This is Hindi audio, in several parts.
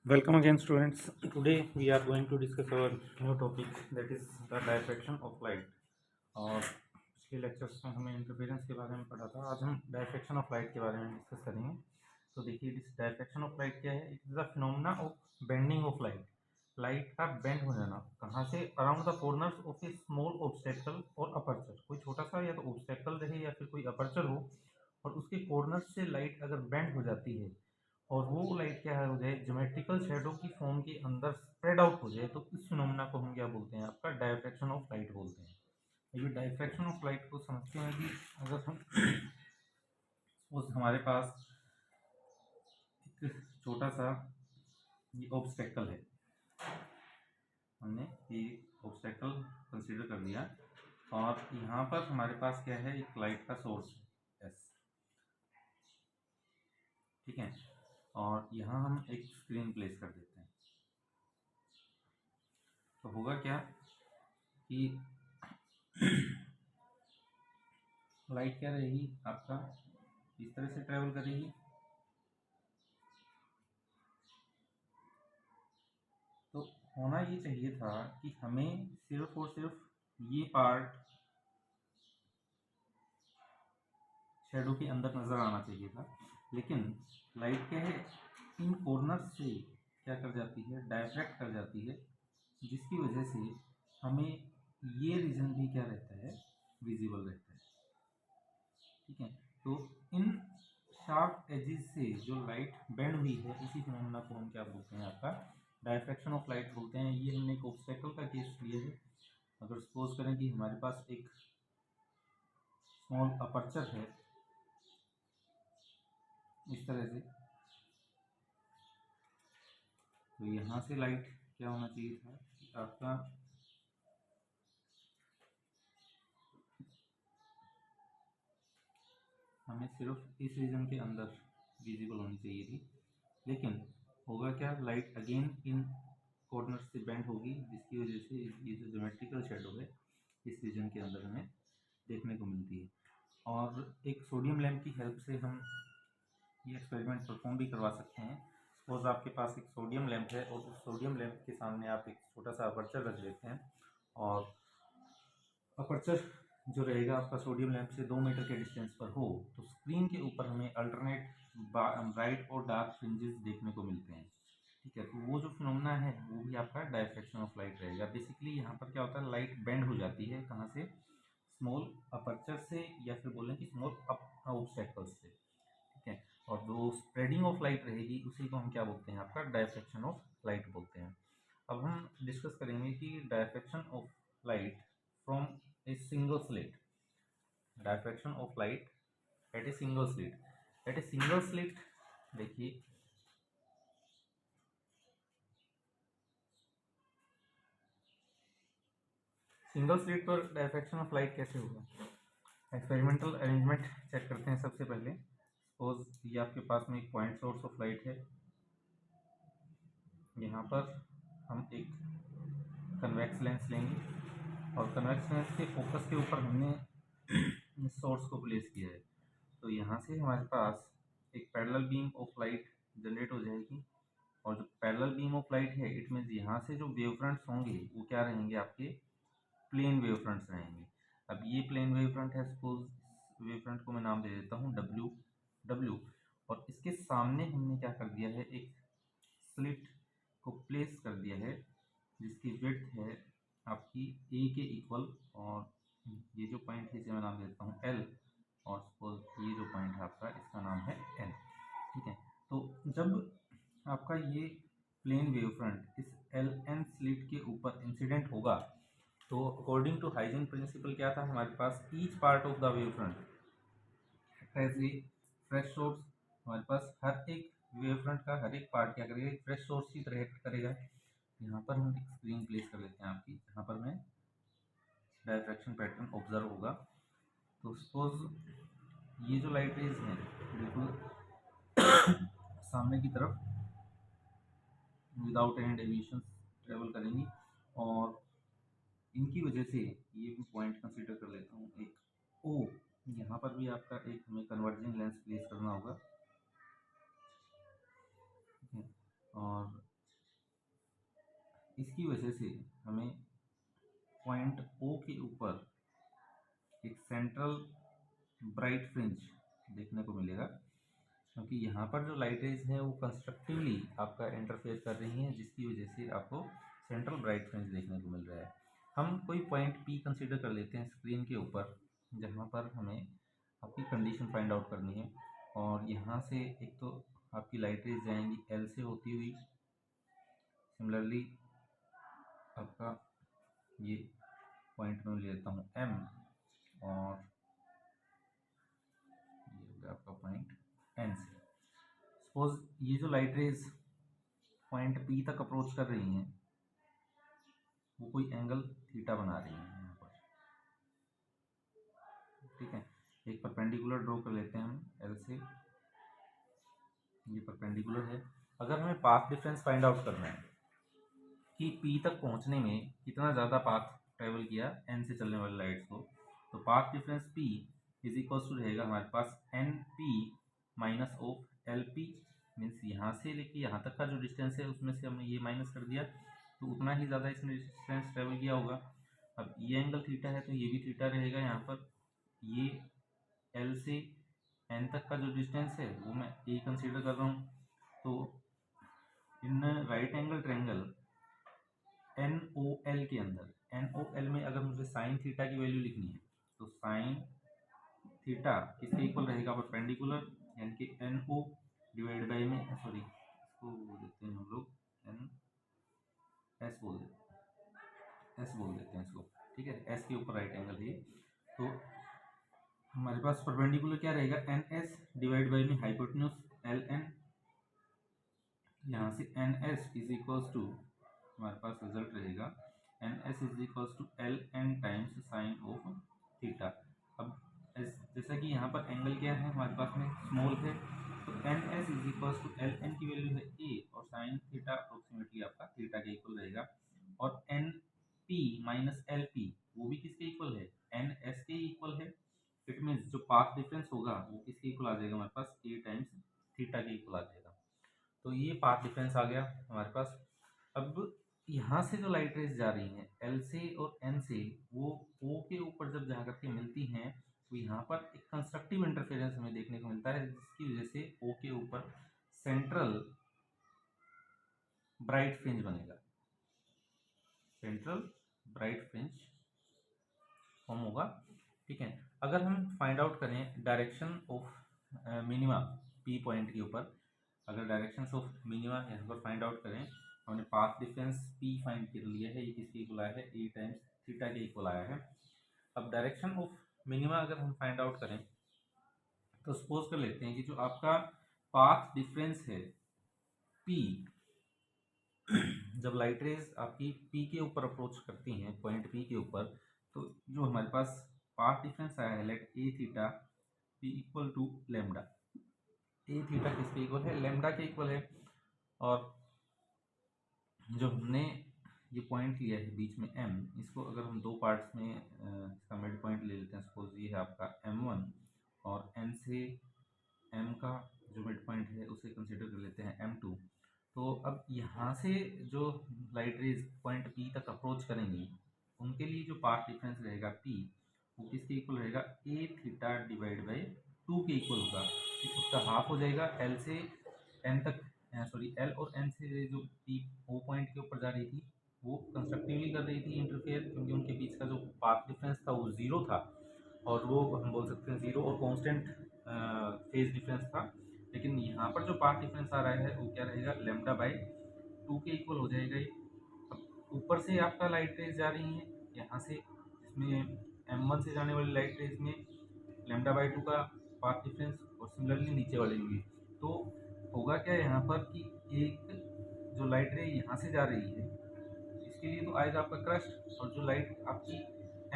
Welcome again, students. Today we are going to discuss our new topic, that is the diffraction of light. और पिछले लेक्चर्स में हमें इंटरफेरेंस के बारे में पढ़ा था। आज हम डायफ्रैक्शन ऑफ लाइट के बारे में डिस्कस करेंगे। तो देखिए, डायफ्रैक्शन ऑफ लाइट क्या है? It is the phenomena of bending of light. Light का बेंड हो जाना, कहाँ से? Around the corners of A small obstacle और अपर्चर। कोई छोटा सा या तो ऑब्स्टेकल रहे या फिर कोई अपर्चर हो, और उसके कॉर्नर्स से लाइट अगर बेंड हो जाती है और वो लाइट क्या हो जाए, ज्योमेट्रिकल शेडो की फॉर्म के अंदर स्प्रेड आउट हो जाए, तो इस फिनोमेना को हम क्या बोलते हैं? आपका डायफ्रैक्शन ऑफ लाइट बोलते हैं। ये डायफ्रैक्शन ऑफ लाइट को समझते हैं कि अगर हम सपोज हमारे पास एक छोटा सा ये ऑब्स्टेकल है, हमने ये ऑब्स्टेकल कंसीडर कर लिया, और यहाँ पर हमारे पास क्या है? एक लाइट का सोर्स है एस, ठीक है। और यहाँ हम एक स्क्रीन प्लेस कर देते हैं, तो होगा क्या कि लाइट क्या रहेगी आपका? इस तरह से ट्रेवल करेगी। तो होना ये चाहिए था कि हमें सिर्फ और सिर्फ ये पार्ट शेडो के अंदर नज़र आना चाहिए था, लेकिन लाइट क्या है, इन कॉर्नर से क्या कर जाती है? डायफ्रैक्ट कर जाती है, जिसकी वजह से हमें ये रीजन भी क्या रहता है? विजिबल रहता है, ठीक है। तो इन शार्प एजेस से जो लाइट बेंड हुई है, इसी फिनोमेना को हम क्या बोलते हैं? आपका डायफ्रैक्शन ऑफ लाइट बोलते हैं। ये हमने एक ऑब्स्टेकल का केस लिया है। अगर सपोज करें कि हमारे पास एक स्मॉल अपर्चर है इस तरह से, तो यहाँ से लाइट क्या होना चाहिए था कि आपका हमें सिर्फ इस रीजन के अंदर विजिबल होनी चाहिए थी, लेकिन होगा क्या? लाइट अगेन इन कॉर्नर से बेंड होगी, जिसकी वजह से ये जो ज्योमेट्रिकल शेडो है इस रीजन के अंदर हमें देखने को मिलती है। और एक सोडियम लैंप की हेल्प से हम ये एक्सपेरिमेंट परफॉर्म भी करवा सकते हैं। सपोज आपके पास एक सोडियम लैंप है, और उस सोडियम लैंप के सामने आप एक छोटा सा अपर्चर रख देते हैं, और अपर्चर जो रहेगा आपका सोडियम लैंप से 2 मीटर के डिस्टेंस पर हो, तो स्क्रीन के ऊपर हमें अल्टरनेट ब्राइट और डार्क फ्रिंजेस देखने को मिलते हैं, ठीक है। तो वो जो फिनोमेना है वो भी आपका डायफ्रैक्शन ऑफ लाइट रहेगा। बेसिकली यहाँ पर क्या होता है? लाइट बेंड हो जाती है, कहाँ से? स्मॉल अपर्चर से, या फिर बोलें कि स्मॉल ऑब्स्टेकल्स से, ठीक है। और जो स्प्रेडिंग ऑफ लाइट रहेगी उसी को हम क्या बोलते हैं? आपका डायफ्रैक्शन ऑफ लाइट बोलते हैं। अब हम डिस्कस करेंगे कि diffraction of light from a single slit. Diffraction of light at a single slit. At a single slit, देखिए सिंगल स्लिट पर डायफ्रैक्शन ऑफ लाइट कैसे होगा? एक्सपेरिमेंटल अरेंजमेंट चेक करते हैं सबसे पहले। सपोज ये आपके पास में एक पॉइंट सोर्स ऑफ लाइट है, यहाँ पर हम एक कन्वेक्स लेंस लेंगे, और कन्वेक्स लेंस के फोकस के ऊपर हमने इस सोर्स को प्लेस किया है। तो यहाँ से हमारे पास एक parallel beam of light generate हो जाएगी, और जो पैरेलल बीम ऑफ लाइट है, इट मीन्स यहाँ से जो वेव फ्रंट्स होंगे वो क्या रहेंगे? आपके प्लेन वेव फ्रंट्स रहेंगे। अब ये प्लेन वेव फ्रंट है, सपोज वेव फ्रंट को मैं नाम दे देता हूँ डब्ल्यू, और इसके सामने हमने क्या कर दिया है? एक स्लिट को प्लेस कर दिया है, जिसकी विड्थ है आपकी ए के इक्वल, और ये जो पॉइंट है इसे मैं नाम देता हूँ एल, और सपोज ये जो पॉइंट है आपका, इसका नाम है एन, ठीक है। तो जब आपका ये प्लेन वेव फ्रंट इस एल एन स्लिट के ऊपर इंसिडेंट होगा, तो अकॉर्डिंग टू हाइजन प्रिंसिपल क्या था हमारे पास? Each part of the wave front as a fresh source. हमारे पास हर एक वेव फ्रंट का हर एक पार्ट क्या करेगा? एक फ्रेश सोर्स की तरह एक्ट करेगा। यहाँ पर हम एक स्क्रीन प्लेस कर लेते हैं आपकी, यहाँ पर मैं डायफ्रैक्शन पैटर्न ऑब्जर्व होगा। तो सपोज ये जो लाइट रेज हैं बिल्कुल सामने की तरफ विदाउट एनी डेविएशन ट्रेवल करेंगी, और इनकी वजह से ये मैं पॉइंट कंसीडर कर लेता हूँ एक ओ। यहाँ पर भी आपका एक हमें कन्वर्जिंग लेंस प्लेस करना होगा, ठीक है। और इसकी वजह से हमें पॉइंट ओ के ऊपर एक सेंट्रल ब्राइट फ्रिंज देखने को मिलेगा, क्योंकि यहाँ पर जो लाइट रेज है वो कंस्ट्रक्टिवली आपका इंटरफेयर कर रही हैं, जिसकी वजह से आपको सेंट्रल ब्राइट फ्रिंज देखने को मिल रहा है। हम कोई पॉइंट पी कंसीडर कर लेते हैं स्क्रीन के ऊपर, जहाँ पर हमें आपकी कंडीशन फाइंड आउट करनी है। और यहाँ से एक तो आपकी लाइट रेज जाएंगी एल से होती हुई, सिमिलरली आपका ये पॉइंट में ले लेता हूँ एम, और ये हो गया आपका पॉइंट एन से। सपोज ये जो लाइट रेज पॉइंट पी तक अप्रोच कर रही हैं, वो कोई एंगल थीटा बना रही हैं यहाँ पर, ठीक है। एक परपेंडिकुलर ड्रॉ कर लेते हैं हम एल से, ये परपेंडिकुलर है। अगर हमें पाथ डिफरेंस फाइंड आउट करना है कि पी तक पहुंचने में कितना ज़्यादा पाथ ट्रेवल किया एन से चलने वाली लाइट्स को, तो path difference p is equals to रहेगा हमारे पास n P minus of l p, means यहाँ से लेके यहाँ तक का जो डिस्टेंस है उसमें से हमने ये माइनस कर दिया, तो उतना ही ज़्यादा इसने डिस्टेंस ट्रेवल किया होगा। अब ये एंगल थीटा है तो ये भी थीटा रहेगा यहाँ पर। ये एल से एन तक का जो डिस्टेंस है वो मैं ए कंसीडर कर रहा हूँ। तो in right angle triangle N O L के अंदर, एन ओ एल में अगर मुझे साइन थीटा की वैल्यू लिखनी है तो साइन थीटा किसके इक्वल रहेगा, परपेंडिकुलर, यानी कि एन ओ डिवाइड बाई में, सॉरी इसको बोल देते हैं हम लोग एन एस बोल देते हैं इसको, ठीक है। एस के ऊपर राइट एंगल है, तो हमारे पास परपेंडिकुलर क्या रहेगा, एन एस डिवाइड बाई में हाइपोटेन्यूज एल एन, यहाँ से N S is equals to हमारे पास रिजल्ट रहेगा N S is equals to L N times sine of theta. अब जैसा कि यहाँ पर एंगल क्या है हमारे पास में स्मॉल है, तो N S is equals to L N की वैल्यू है ए, और साइन थीटा अप्रोक्सीमेटली आपका थीटा के इक्वल रहेगा। और N P minus L P वो भी किसके इक्वल है, एन एस के इक्वल है। इट मीन्स जो पाथ डिफरेंस होगा वो किसके इक्वल आ जाएगा हमारे पास, ए टाइम्स थीटा के इक्वल आ जाएगा। तो ये पाथ डिफरेंस आ गया हमारे पास। अब यहाँ से जो लाइट रेज जा रही हैं एल से और एन से, वो ओ के ऊपर जब जा करके मिलती हैं तो यहाँ पर एक कंस्ट्रक्टिव इंटरफेरेंस हमें देखने को मिलता है, जिसकी वजह से ओ के ऊपर सेंट्रल ब्राइट फ्रिंज बनेगा, सेंट्रल ब्राइट फ्रिंज फॉर्म होगा, ठीक है। अगर हम फाइंड आउट करें direction of minima P point के ऊपर, अगर डायरेक्शन ऑफ मिनिमा यहाँ पर फाइंड आउट करें, हमने पाथ डिफरेंस पी फाइंड कर लिया है, ये किसके इक्वल आया है, ए टाइम्स थीटा के इक्वल आया है। अब डायरेक्शन ऑफ मिनिमा अगर हम फाइंड आउट करें तो सपोज कर लेते हैं कि जो आपका पाथ डिफरेंस है पी, जब लाइट रेज आपकी पी के ऊपर अप्रोच करती हैं पॉइंट पी के ऊपर, तो जो हमारे पास पाथ डिफरेंस आया है let A theta P equal to lambda, A theta किसके इक्वल है, लेमडा के इक्वल है। और जो हमने ये पॉइंट लिया है बीच में एम, इसको अगर हम दो पार्ट्स में इसका मिड पॉइंट ले लेते हैं, सपोज ये है आपका M1, और एन से एम का जो मिड पॉइंट है उसे कंसिडर कर लेते हैं M2। तो अब यहाँ से जो लाइट रेज पॉइंट पी तक अप्रोच करेंगी, उनके लिए जो पाथ डिफरेंस रहेगा पी, वो किसके इक्वल रहेगा, ए थीटा डिवाइड बाई 2 के इक्वल होगा। उसका हाफ हो जाएगा एल से एन तक, सॉरी एल और एन से जो पी ओ पॉइंट के ऊपर जा रही थी वो कंस्ट्रक्टिवली कर रही थी इंटरफेयर, क्योंकि उनके बीच का जो पाथ डिफरेंस था वो ज़ीरो था, और वो हम बोल सकते हैं ज़ीरो और कांस्टेंट फेज डिफरेंस था। लेकिन यहाँ पर जो पाथ डिफरेंस आ रहा है वो क्या रहेगा, लेमडा बाई 2 के इक्वल हो जाएगा ये। अब ऊपर से आपका लाइट रेज जा रही है यहाँ से, जिसमें M1 से जाने वाली लाइट रेज में लेमडा बाई 2 का पाथ डिफरेंस, और सिमिलरली नीचे वाले भी। तो होगा क्या यहाँ पर कि एक जो लाइट रे यहाँ से जा रही है इसके लिए तो आएगा आपका क्रस्ट, और जो लाइट आपकी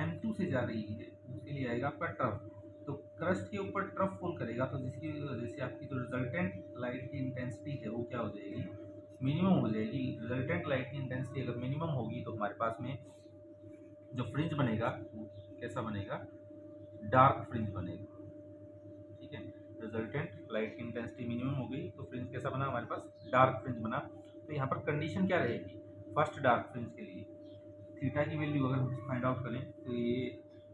M2 से जा रही है उसके लिए आएगा आपका ट्रफ। तो क्रस्ट के ऊपर ट्रफ फॉल करेगा, तो जिसकी वजह से आपकी जो रिजल्टेंट लाइट की इंटेंसिटी है वो क्या हो जाएगी, मिनिमम हो जाएगी। रिजल्टेंट लाइट की इंटेंसिटी अगर मिनिमम होगी तो हमारे पास में जो फ्रिंज बनेगा वो कैसा बनेगा, डार्क फ्रिंज बनेगा, ठीक है। रिजल्टेंट लाइट की इंटेंसिटी मिनिमम हो गई तो फ्रिंज कैसा बना हमारे पास, डार्क फ्रिंज बना। तो यहाँ पर कंडीशन क्या रहेगी, फर्स्ट डार्क फ्रिंज के लिए थीटा की वैल्यू अगर हम फाइंड आउट करें तो ये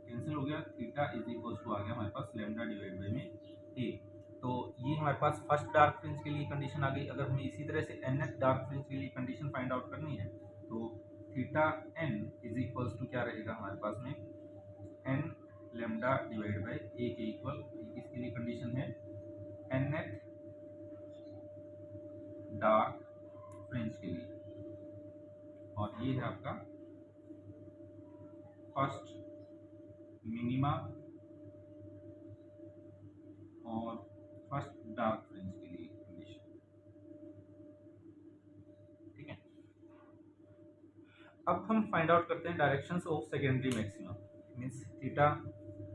कैंसिल हो गया, थीटा इज इक्वल टू आ गया हमारे पास लैम्डा डिवाइड बाई में ए। तो ये हमारे पास फर्स्ट डार्क फ्रिंज के लिए कंडीशन आ गई। अगर हमें इसी तरह से nth डार्क फ्रिंज के लिए कंडीशन फाइंड आउट करनी है तो theta n is equal to क्या रहेगा हमारे पास में n लैम्डा डिवाइड बाई ए के इक्वल। इसके लिए कंडीशन है nth डार्क फ्रिंज के लिए, और ये है आपका फर्स्ट मिनिमा और फर्स्ट डार्क फ्रिंज के लिए कंडीशन। ठीक है, अब हम फाइंड आउट करते हैं directions of secondary maxima. Means theta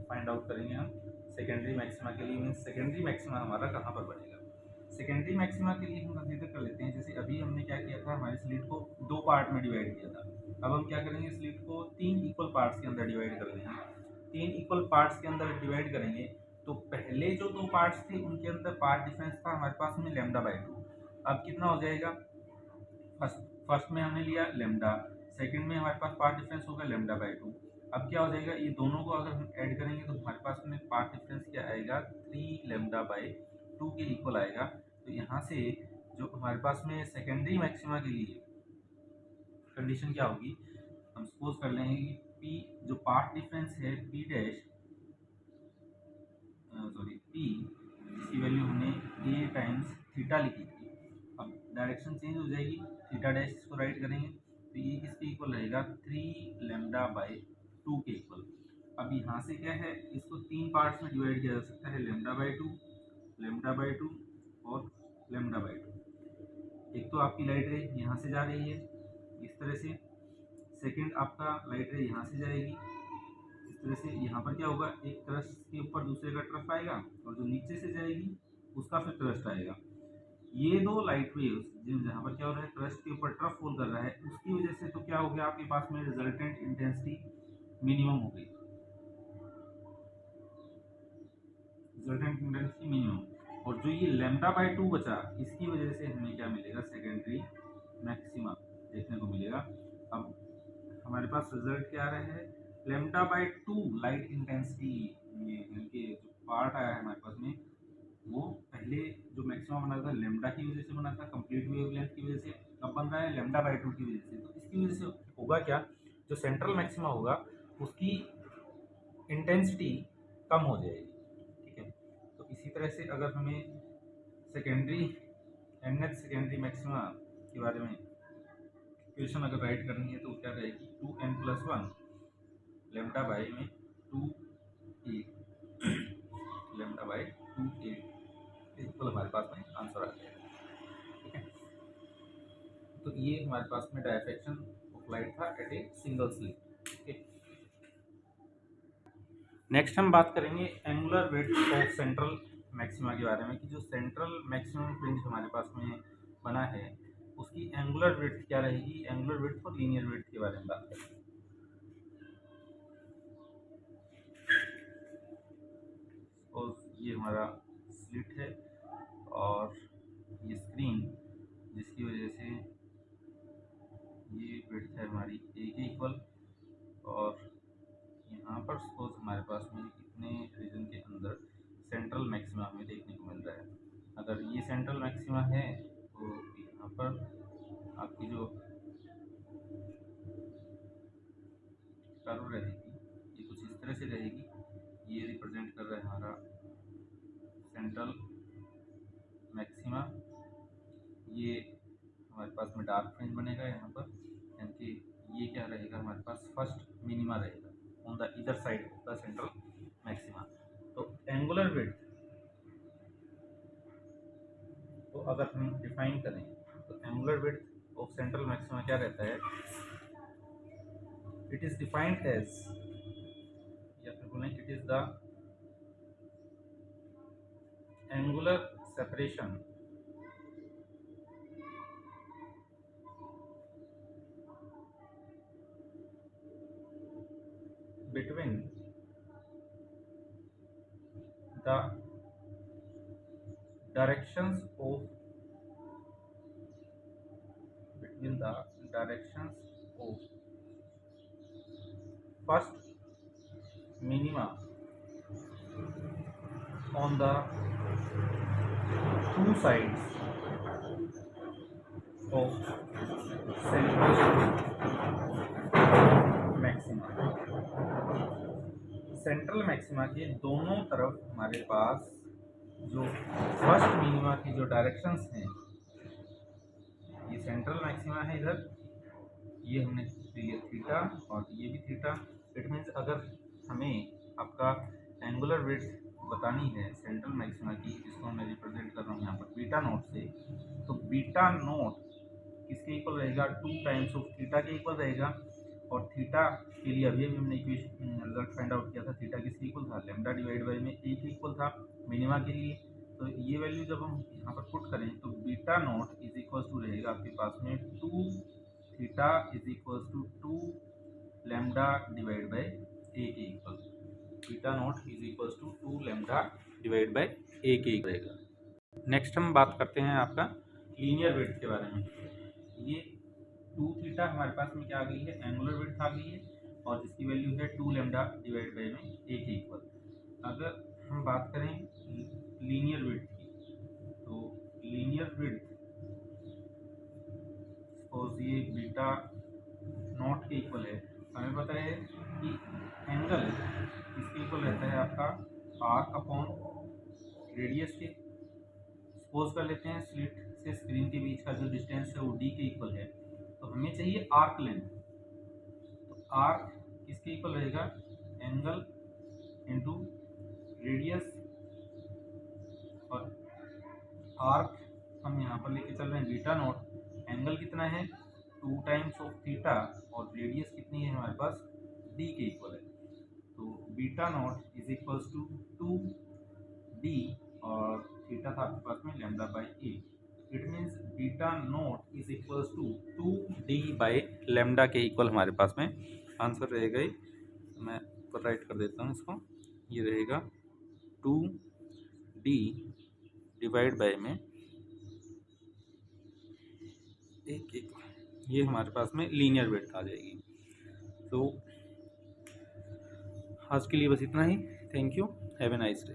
find out करेंगे हम सेकेंडरी मैक्सिमा के लिए। मींस सेकेंडरी मैक्सिमा हमारा कहाँ पर बनेगा। सेकेंडरी मैक्सिमा के लिए हम कंसीडर कर लेते हैं, जैसे अभी हमने क्या किया था, हमारी स्लिट को दो पार्ट में डिवाइड किया था। अब हम क्या करेंगे, स्लिट को तीन इक्वल पार्ट्स के अंदर डिवाइड कर लेंगे। तीन इक्वल पार्ट्स के अंदर डिवाइड करेंगे तो पहले जो दो पार्ट्स थे उनके अंदर पार्ट डिफरेंस था हमारे पास में लैम्डा बाई 2। अब कितना हो जाएगा, फर्स्ट में हमने लिया लैम्डा, सेकंड में हमारे पास पार्ट डिफरेंस होगा लैम्डा बाई 2। अब क्या हो जाएगा, ये दोनों को अगर हम ऐड करेंगे तो हमारे पास में पार्ट डिफरेंस क्या आएगा, 3 लैम्डा बाई 2 के इक्वल आएगा। तो यहाँ से जो हमारे पास में सेकेंडरी मैक्सिमा के लिए कंडीशन क्या होगी, हम सपोज कर लेंगे कि पी जो पार्ट डिफरेंस है पी डैश पी, जिसकी वैल्यू हमने ए टाइम्स थीटा लिखी थी, अब डायरेक्शन चेंज हो जाएगी, थीटा डैश इसको राइट करेंगे तो ये किसके इक्वल रहेगा, 3 लैम्डा बाई 2 के इक्वल। अब यहाँ से क्या है, इसको तीन पार्ट्स में डिवाइड किया जा सकता है, लैम्डा बाई 2, लैम्डा बाई 2 और लैम्डा बाई 2। एक तो आपकी लाइट रे यहाँ से जा रही है इस तरह से, सेकंड आपका लाइट रे यहाँ से जाएगी इस तरह से। यहाँ पर क्या होगा, एक ट्रस्ट के ऊपर दूसरे का ट्रस्ट आएगा और जो नीचे से जाएगी उसका फिर ट्रस्ट आएगा। ये दो लाइट वेव्स जहाँ पर क्या हो रहा है, ट्रस्ट के ऊपर ट्रफ फॉल कर रहा है, उसकी वजह से तो क्या हो गया, आपके पास में रिजल्टेंट इंटेंसिटी मिनिमम हो गई, रिजल्टेंट इंटेंसिटी मिनिमम। और जो ये लैम्डा बाई 2 बचा, इसकी वजह से हमें क्या मिलेगा, सेकेंडरी मैक्सिमा देखने को मिलेगा। अब हमारे पास रिजल्ट क्या आ रहा है, लैम्डा बाई 2 लाइट इंटेंसिटी, ये जो पार्ट आया है हमारे पास में, वो पहले जो मैक्सिमम बना था लैम्डा की वजह से बना था, कंप्लीट वेवलेंथ की वजह से। अब बन रहा है लैम्डा बाई 2 की वजह से। तो इसकी वजह से होगा क्या, जो सेंट्रल मैक्सिमा होगा उसकी इंटेंसिटी कम हो जाएगी। ठीक है, तो इसी तरह से अगर हमें सेकेंडरी nth सेकेंडरी मैक्सिमा के बारे में इक्वेशन अगर राइट करनी है तो क्या रहेगी, 2n+1 लैम्डा बाई में 2a lambda by 2a equal हमारे पास में आंसर आ गया। ठीक है, तो ये हमारे पास में डायफ्रैक्शन ऑफ लाइट था एट ए सिंगल स्लिट। ठीक है, नेक्स्ट हम बात करेंगे angular width of central maxima के बारे में, कि जो सेंट्रल मैक्सिमम फ्रिंज हमारे पास में बना है उसकी एंगुलर विड्थ क्या रहेगी, एंगुलर विड्थ और लीनियर विड्थ के बारे में बात करेंगे। और ये हमारा स्लिट है और ये स्क्रीन, जिसकी वजह से ये विड्थ है हमारी ए के इक्वल, और यहाँ पर सपोज हमारे पास में इतने रीजन के अंदर सेंट्रल मैक्सिमा हमें देखने को मिल रहा है। अगर ये सेंट्रल मैक्सिमा है तो यहाँ पर आपकी जो कर्व रहेगी ये कुछ इस तरह से रहेगी, ये रिप्रेजेंट कर रहा है हमारा सेंट्रल मैक्सिमा। ये हमारे पास में डार्क फ्रिंज बनेगा यहाँ पर, यानी कि ये क्या रहेगा, हमारे पास फर्स्ट मिनिमा रहेगा ऑन द इधर side of the central maxima. तो एंगुलर विड्थ तो अगर हम डिफाइन करें तो angular width of central maxima क्या रहता है, इट इज डिफाइंड एज, या फिर बोलें it is the angular separation between the directions of between the directions of first minima on the two sides of central maxima. Central maxima के दोनों तरफ हमारे पास जो फर्स्ट मिनिमा की जो डायरेक्शंस हैं, ये सेंट्रल मैक्सिमा है इधर, ये हमने लिया थीटा और ये भी थीटा। इट मीन्स अगर हमें आपका एंगुलर विड्थ बतानी है सेंट्रल मैक्सिमा की, जिसको मैं रिप्रेजेंट कर रहा हूँ यहाँ पर बीटा नोट से, तो बीटा नोट किसके इक्वल रहेगा, 2 टाइम्स ऑफ थीटा के इक्वल रहेगा। और थीटा के लिए अभी हमने इक्वेशन रिजल्ट फाइंड आउट किया था, थीटा किसके इक्वल था, लैम्डा डिवाइड बाई में ए के इक्वल था मिनिमा के लिए। तो ये वैल्यू जब हम यहाँ पर पुट करें तो beta not is equal to रहेगा आपके पास में 2 theta is equal to 2 lambda divide by ए के equal. Beta not is equal to 2 lambda divide by ए के इक्वल रहेगा। नेक्स्ट हम बात करते हैं आपका लीनियर विड्थ के बारे में। ये 2 थीटा हमारे पास में क्या आ गई है, एंगुलर विड्थ आ गई है, और जिसकी वैल्यू है 2 लैम्डा डिवाइड बाई में ए के इक्वल। अगर हम बात करें लीनियर विड्थ की, तो लीनियर विड्थ सपोज ये बीटा नॉट के इक्वल है, हमें पता है कि एंगल इसके इक्वल रहता है आपका आर्क अपॉन रेडियस के। सपोज कर लेते हैं स्लिट से स्क्रीन के बीच का जो डिस्टेंस है वो डी के इक्वल है, तो हमें चाहिए आर्क लेंथ। तो आर्क किसके इक्वल रहेगा, एंगल इनटू रेडियस, और आर्क हम यहाँ पर लेके चल रहे हैं बीटा नॉट। एंगल कितना है 2 टाइम्स ऑफ थीटा, और रेडियस कितनी है हमारे पास डी के इक्वल है। तो beta not is equal to 2 D और थीटा था आपके पास में lambda by A. It means beta not is equal to 2 D by lambda के इक्वल हमारे पास में आंसर रहेगा। मैं ऊपर राइट कर देता हूँ इसको, ये रहेगा 2 डी डिवाइड बाई में एक, ये हमारे पास में लीनियर विड्थ आ जाएगी। तो आज के लिए बस इतना ही। Thank you, have a nice day.